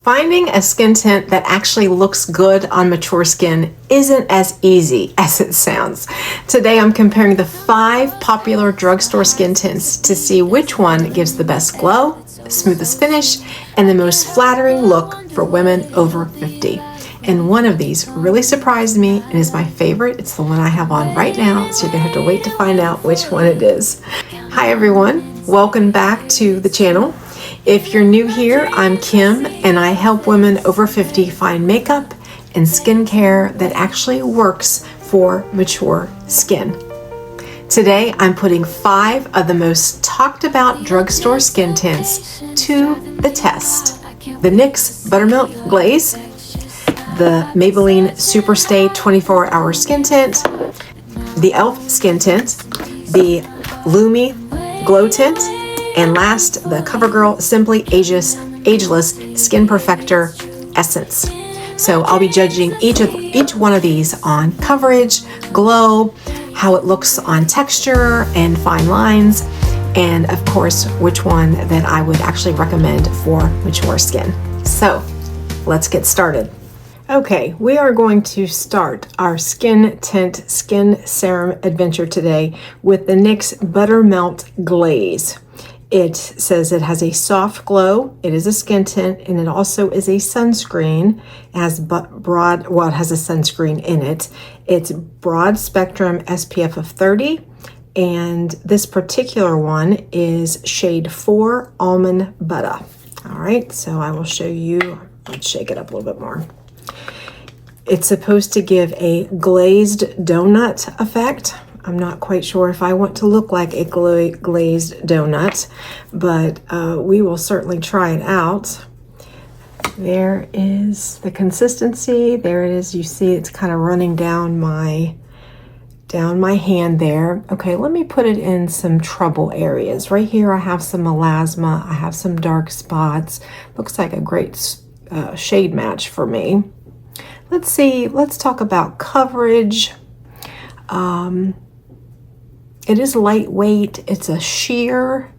Finding a skin tint that actually looks good on mature skin isn't as easy as it sounds. Today I'm comparing the 5 popular drugstore skin tints to see which one gives the best glow, smoothest finish, and the most flattering look for women over 50. And one of these really surprised me and is my favorite. It's the one I have on right now, so you're gonna have to wait to find out which one it is. Hi everyone, welcome back to the channel. If you're new here, I'm Kim and I help women over 50 find makeup and skincare that actually works for mature skin. Today, I'm putting 5 of the most talked about drugstore skin tints to the test. The NYX Buttermelt Glaze, the Maybelline SUPERSTAY 24-hour skin tint, the e.l.f. skin tint, the LUMI glow tint, and last, the COVERGIRL Simply Ageless Skin Perfector Essence. So I'll be judging each one of these on coverage, glow, how it looks on texture and fine lines, and of course, which one that I would actually recommend for mature skin. So let's get started. Okay, we are going to start our skin tint skin serum adventure today with the NYX Buttermelt Glaze. It says it has a soft glow, it is a skin tint, and it also is a sunscreen. It has it has a sunscreen in it. It's broad spectrum SPF of 30, and this particular one is shade 4 Almond Butter. All right, so I will show you, let's shake it up a little bit more. It's supposed to give a glazed donut effect. I'm not quite sure if I want to look like a glazed donut, but we will certainly try it out. There is the consistency. There it is. You see it's kind of running down my hand there. Okay, let me put it in some trouble areas. Right here I have some melasma. I have some dark spots. Looks like a great shade match for me. Let's see. Let's talk about coverage. It is lightweight. It's a sheer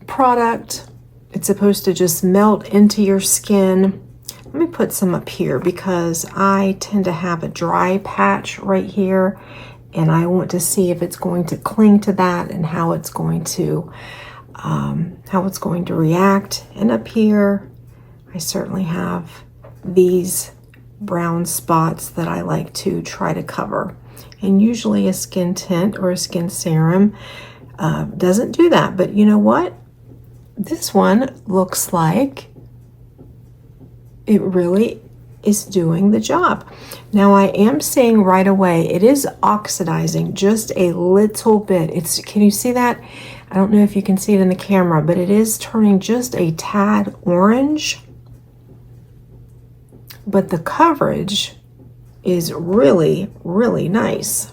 product. It's supposed to just melt into your skin. Let me put some up here because I tend to have a dry patch right here, and I want to see if it's going to cling to that and how it's going to react. And up here, I certainly have these brown spots that I like to try to cover. And usually a skin tint or a skin serum doesn't do that. But you know what? This one looks like it really is doing the job. Now I am seeing right away, it is oxidizing just a little bit. Can you see that? I don't know if you can see it in the camera, but it is turning just a tad orange. But the coverage is really, really nice.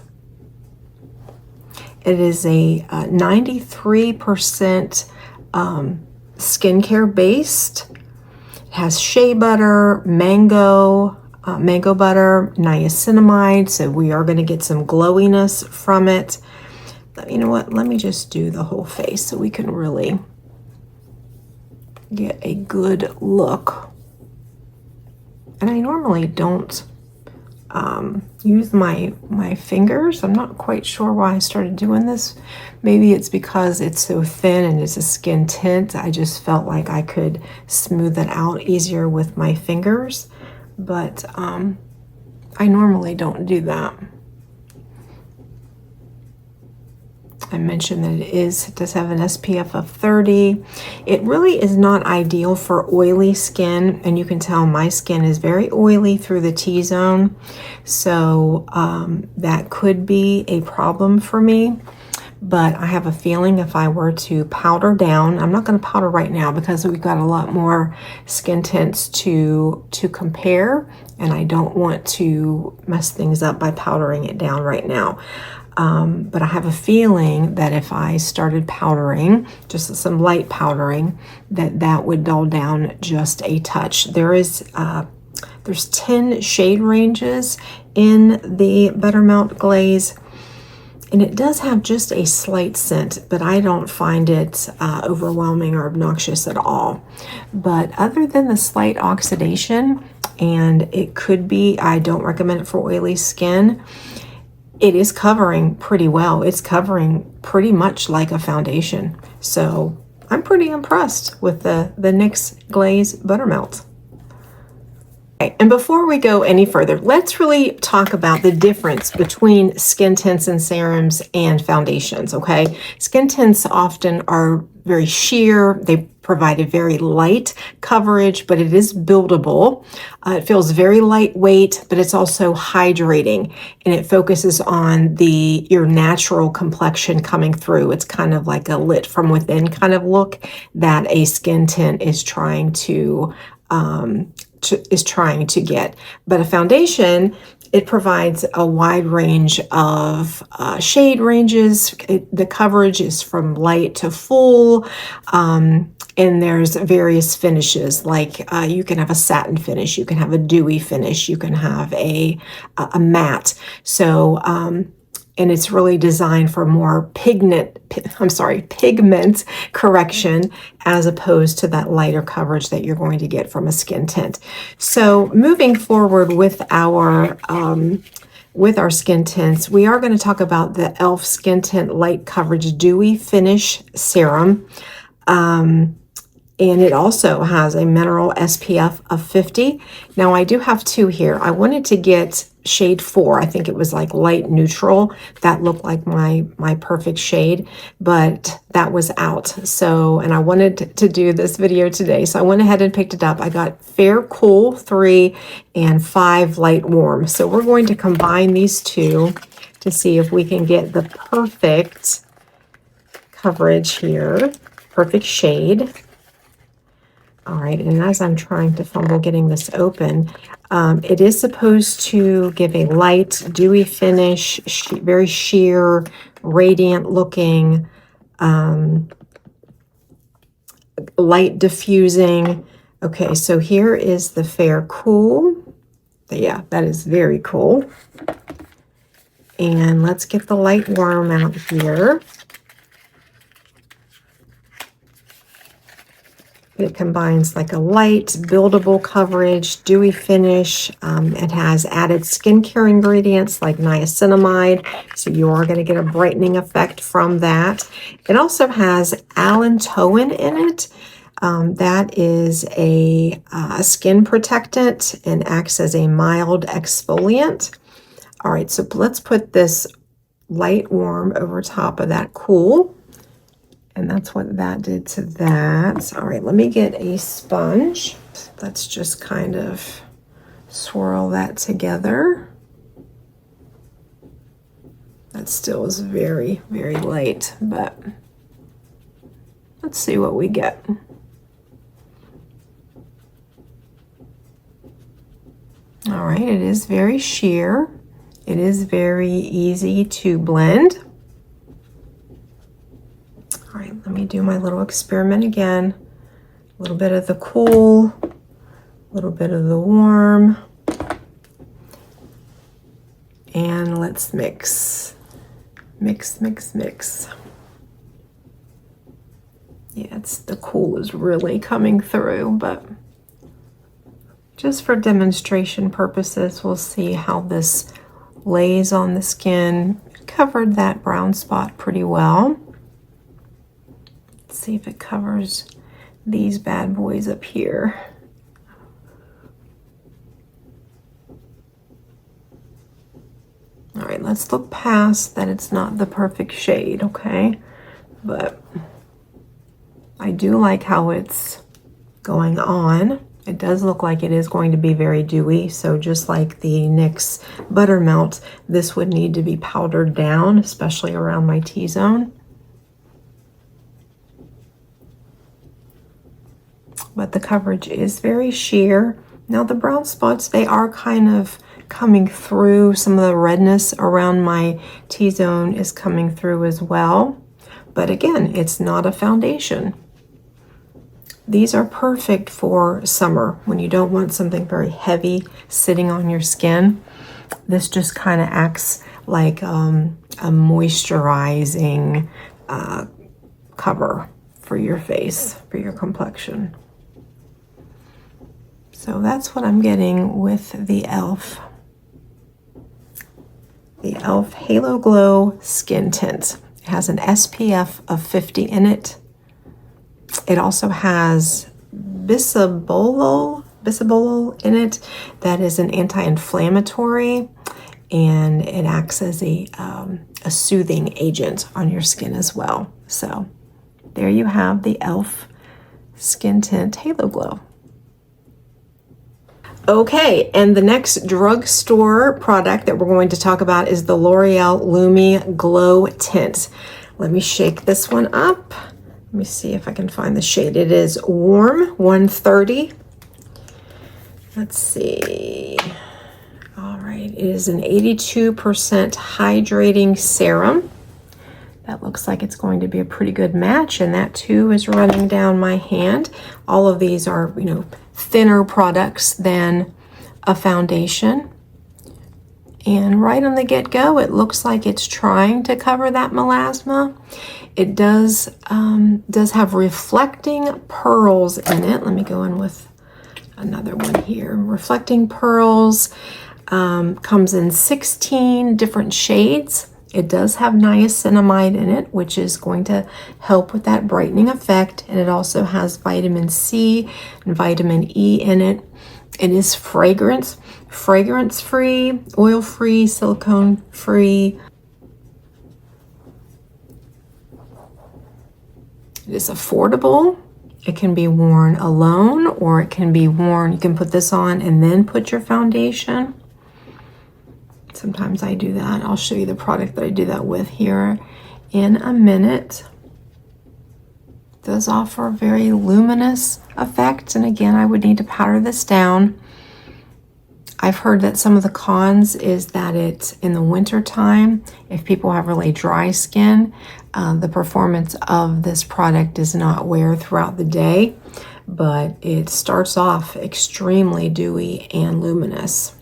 It is a 93% skincare based. It has shea butter, mango butter, niacinimide, so we are going to get some glowiness from it. You know what? Let me just do the whole face so we can really get a good look. And I normally don't use my fingers. I'm not quite sure why I started doing this. Maybe it's because it's so thin and it's a skin tint. I just felt like I could smooth it out easier with my fingers, but I normally don't do that. I mentioned that it does have an SPF of 30. It really is not ideal for oily skin, and you can tell my skin is very oily through the T-zone, so that could be a problem for me. But I have a feeling if I were to powder down, I'm not going to powder right now because we've got a lot more skin tints to compare, and I don't want to mess things up by powdering it down right now. But I have a feeling that if I started powdering, just some light powdering, that would dull down just a touch. There's 10 shade ranges in the Buttermelt Glaze, And it does have just a slight scent, but I don't find it overwhelming or obnoxious at all. But other than the slight oxidation, and it could be, I don't recommend it for oily skin, it is covering pretty well. It's covering pretty much like a foundation. So I'm pretty impressed with the NYX Glaze Buttermelt. Okay, and before we go any further, let's really talk about the difference between skin tints and serums and foundations, okay? Skin tints often are very sheer. They provide a very light coverage, but it is buildable. It feels very lightweight, but it's also hydrating, and it focuses on your natural complexion coming through. It's kind of like a lit from within kind of look that a skin tint is trying to get. But a foundation, it provides a wide range of shade ranges. The coverage is from light to full, and there's various finishes, like you can have a satin finish, you can have a dewy finish, you can have a matte. So and it's really designed for more pigment correction, as opposed to that lighter coverage that you're going to get from a skin tint. So moving forward with our skin tints, we are going to talk about the e.l.f. Skin Tint Light Coverage Dewy Finish Serum. And it also has a mineral SPF of 50. Now I do have two here. I wanted to get shade 4. I think it was like light neutral. That looked like my perfect shade, but that was out. So, and I wanted to do this video today, so I went ahead and picked it up. I got Fair Cool 3 and 5 Light Warm. So we're going to combine these two to see if we can get the perfect coverage here, perfect shade. All right, and as I'm trying to fumble getting this open, it is supposed to give a light, dewy finish, very sheer, radiant looking, light diffusing. Okay, so here is the Fair Cool. Yeah, that is very cool. And let's get the Light Warm out here. It combines like a light, buildable coverage, dewy finish. It has added skincare ingredients like niacinimide, so you are going to get a brightening effect from that. It also has ALENTOIN in it. That is a skin protectant and acts as a mild exfoliant. All right, so let's put this Light Warm over top of that Cool. And that's what that did to that. All right, let me get a sponge. Let's just kind of swirl that together. That still is very, very light, but let's see what we get. All right, it is very sheer. It is very easy to blend. All right, let me do my little experiment again. A little bit of the Cool, a little bit of the Warm. And let's mix. Mix, mix, mix. Yeah, the Cool is really coming through, but just for demonstration purposes, we'll see how this lays on the skin. It covered that brown spot pretty well. See if it covers these bad boys up here. All right, let's look past that it's not the perfect shade, okay? But I do like how it's going on. It does look like it is going to be very dewy, so just like the NYX Buttermelt, this would need to be powdered down, especially around my T-zone. But the coverage is very sheer. Now the brown spots, they are kind of coming through. Some of the redness around my T-zone is coming through as well. But again, it's not a foundation. These are perfect for summer when you don't want something very heavy sitting on your skin. This just kind of acts like a a moisturizing cover for your face, for your complexion. So that's what I'm getting with the e.l.f. The e.l.f. Halo Glow Skin Tint. It has an SPF of 50 in it. It also has bisabolol in it. That is an anti-inflammatory, and it acts as a soothing agent on your skin as well. So there you have the e.l.f. Skin Tint Halo Glow. Okay, and the next drugstore product that we're going to talk about is the L'Oreal Lumi Glow Tint. Let me shake this one up. Let me see if I can find the shade. It is Warm 130. Let's see. All right, it is an 82% hydrating serum. That looks like it's going to be a pretty good match, and that too is running down my hand. All of these are, you know, thinner products than a foundation. And right on the get-go, it looks like it's trying to cover that melasma. It does have reflecting pearls in it. Let me go in with another one here. Reflecting pearls comes in 16 different shades. It does have niacinimide in it, which is going to help with that brightening effect. And it also has vitamin C and vitamin E in it. It is fragrance-free, oil-free, silicone-free. It is affordable. It can be worn alone, or it can be worn, you can put this on and then put your foundation. Sometimes I do that. I'll show you the product that I do that with here in a minute. It does offer a very luminous effect, and again, I would need to powder this down. I've heard that some of the cons is that it's in the winter time. If people have really dry skin, the performance of this product does not wear throughout the day, but it starts off extremely dewy and luminous.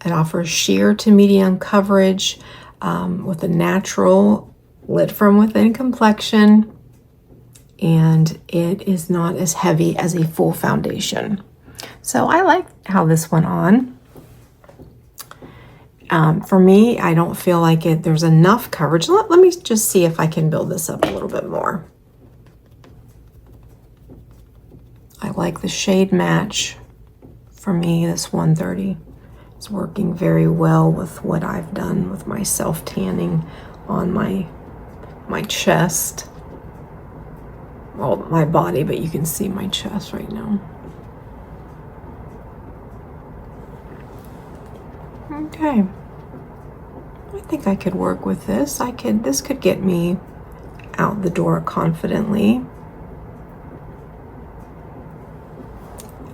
It offers sheer to medium coverage with a natural lit from within complexion, and it is not as heavy as a full foundation. So I like how this went on. For me, I don't feel like there's enough coverage. Let me just see if I can build this up a little bit more. I like the shade match. For me, this 130 is working very well with what I've done with my self-tanning on my chest. Well, my body, but you can see my chest right now. Okay. I think I could work with this. This could get me out the door confidently.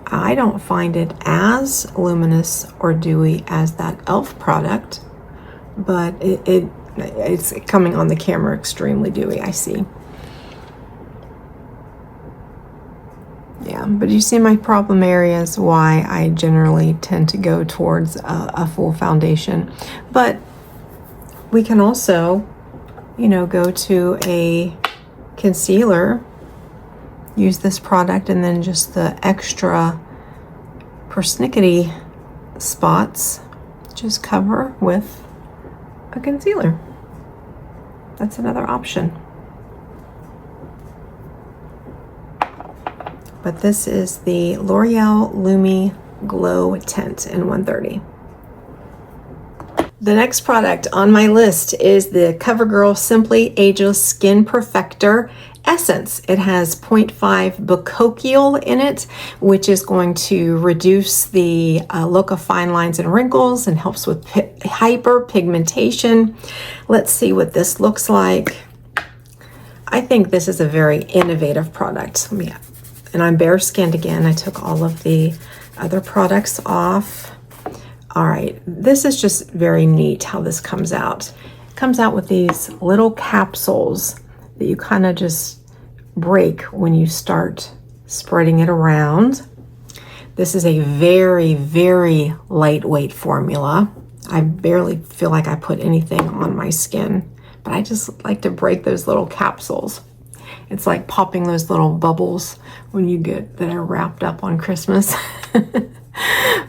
I don't find it as luminous or dewy as that e.l.f. product, but it's coming on the camera extremely dewy, I see. Yeah, but you see my problem areas why I generally tend to go towards a full foundation. But we can also, you know, go to a concealer, use this product, and then just the extra persnickety spots just cover with a concealer. That's another option. But this is the L'Oreal Lumi Glow Tint in 130. The next product on my list is the COVERGIRL Simply Ageless Skin Perfector Essence. It has 0.5 bacochiol in it, which is going to reduce the look of fine lines and wrinkles and helps with hyperpigmentation. Let's see what this looks like. I think this is a very innovative product. And I'm bare skinned again. I took all of the other products off. All right, this is just very neat how this comes out. It comes out with these little capsules that you kind of just break when you start spreading it around. This is a very, very lightweight formula. I barely feel like I put anything on my skin, but I just like to break those little capsules. It's like popping those little bubbles when you get that are wrapped up on Christmas.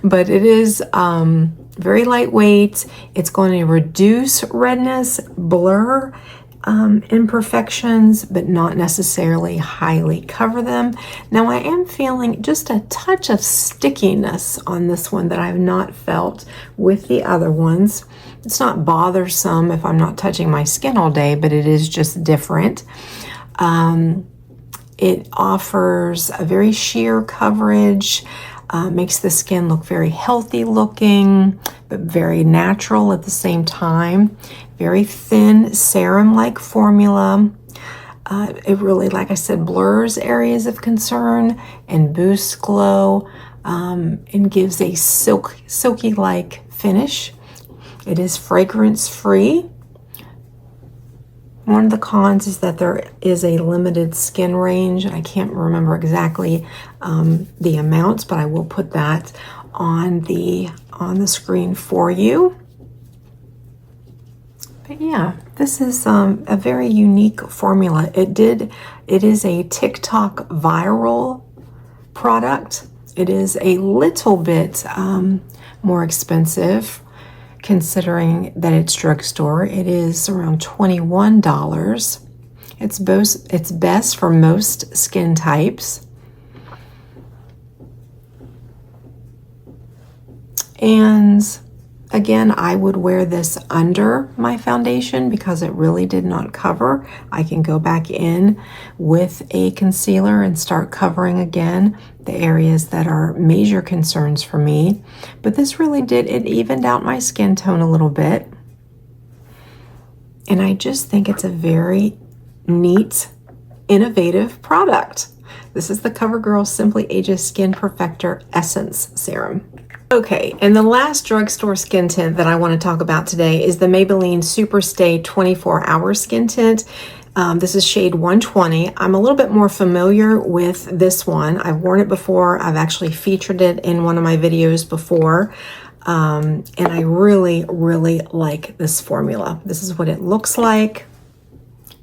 But it is very lightweight. It's going to reduce redness, blur imperfections, but not necessarily highly cover them. Now I am feeling just a touch of stickiness on this one that I've not felt with the other ones. It's not bothersome if I'm not touching my skin all day, but it is just different. It offers a very sheer coverage, makes the skin look very healthy looking, but very natural at the same time. Very thin serum-like formula. It really, like I said, blurs areas of concern and boosts glow, and gives a silky-like finish. It is fragrance-free. One of the cons is that there is a limited skin range. I can't remember exactly the amounts, but I will put that on the screen for you. But yeah, this is a very unique formula. It is a TikTok viral product. It is a little bit more expensive, considering that it's drugstore. It is around $21. It's best for most skin types. And again, I would wear this under my foundation because it really did not cover. I can go back in with a concealer and start covering again the areas that are major concerns for me. But this really it evened out my skin tone a little bit. And I just think it's a very neat, innovative product. This is the CoverGirl Simply Ageless Skin Perfector Essence Serum. Okay, and the last drugstore skin tint that I want to talk about today is the Maybelline SUPERSTAY 24-Hour Skin Tint. This is shade 120. I'm a little bit more familiar with this one. I've worn it before. I've actually featured it in one of my videos before. And I really, really like this formula. This is what it looks like.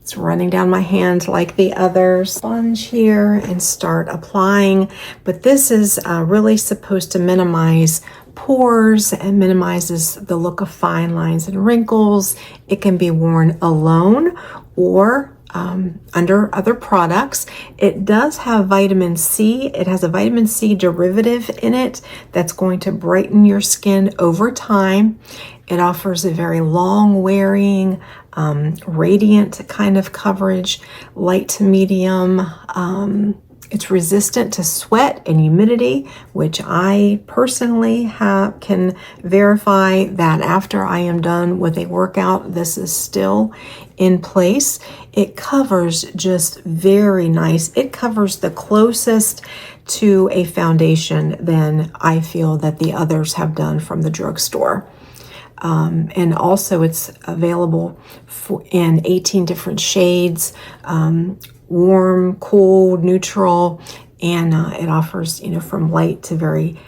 It's running down my hand like the others. Sponge here and start applying. But this is really supposed to minimize pores and minimizes the look of fine lines and wrinkles. It can be worn alone or under other products. It does have vitamin C. It has a vitamin C derivative in it that's going to brighten your skin over time. It offers a very long wearing, radiant kind of coverage, light to medium. It's resistant to sweat and humidity, which I personally can verify that after I am done with a workout, this is still in place. It covers just very nice. It covers the closest to a foundation than I feel that the others have done from the drugstore. And also it's available in 18 different shades, warm, cool, neutral, and it offers, from light to very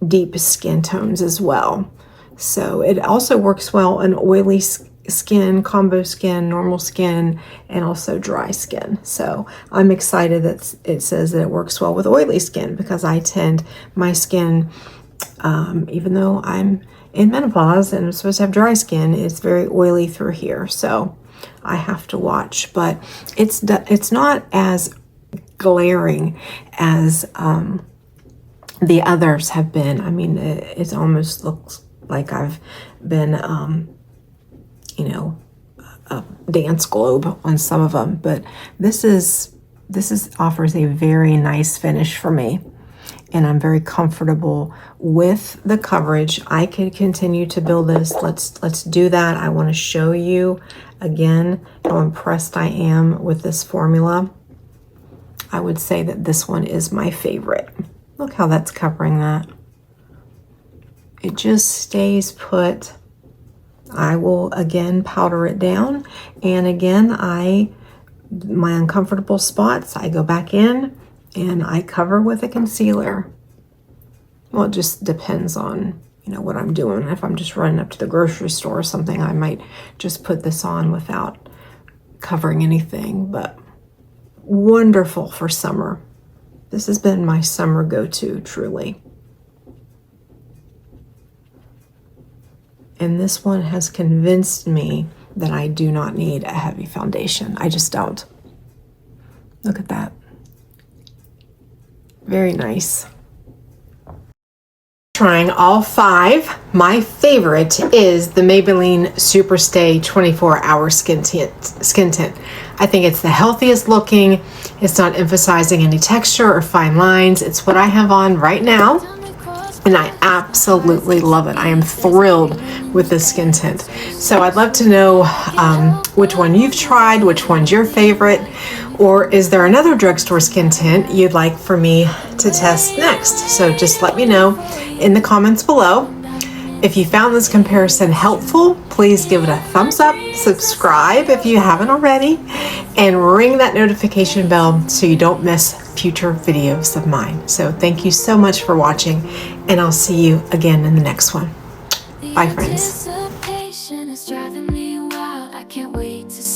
deep skin tones as well. So it also works well on oily skin, combo skin, normal skin, and also dry skin. So I'm excited that it says that it works well with oily skin, because I tend my skin, even though I'm in menopause and I'm supposed to have dry skin, it's very oily through here. So I have to watch, but it's not as glaring as the others have been. I mean, it almost looks like I've been, a dance globe on some of them, but this offers a very nice finish for me. And I'm very comfortable with the coverage. I could continue to build this. Let's do that. I want to show you again how impressed I am with this formula. I would say that this one is my favorite. Look how that's covering that. It just stays put. I will again powder it down, and again my uncomfortable spots, I go back in and I cover with a concealer. Well, it just depends on you know, what I'm doing. If I'm just running up to the grocery store or something, I might just put this on without covering anything, but wonderful for summer. This has been my summer go-to, truly. And this one has convinced me that I do not need a heavy foundation. I just don't. Look at that. Very nice. Trying all 5. My favorite is the Maybelline Superstay 24-hour skin tint. I think it's the healthiest looking. It's not emphasizing any texture or fine lines. It's what I have on right now, and I absolutely love it. I am thrilled with this skin tint. So I'd love to know which one you've tried, which one's your favorite, or is there another drugstore skin tint you'd like for me to test next? So just let me know in the comments below. If you found this comparison helpful, please give it a thumbs up, subscribe if you haven't already, and ring that notification bell so you don't miss future videos of mine. So thank you so much for watching, and I'll see you again in the next one. Bye, friends.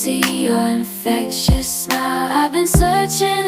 Your infectious smile. I've been searching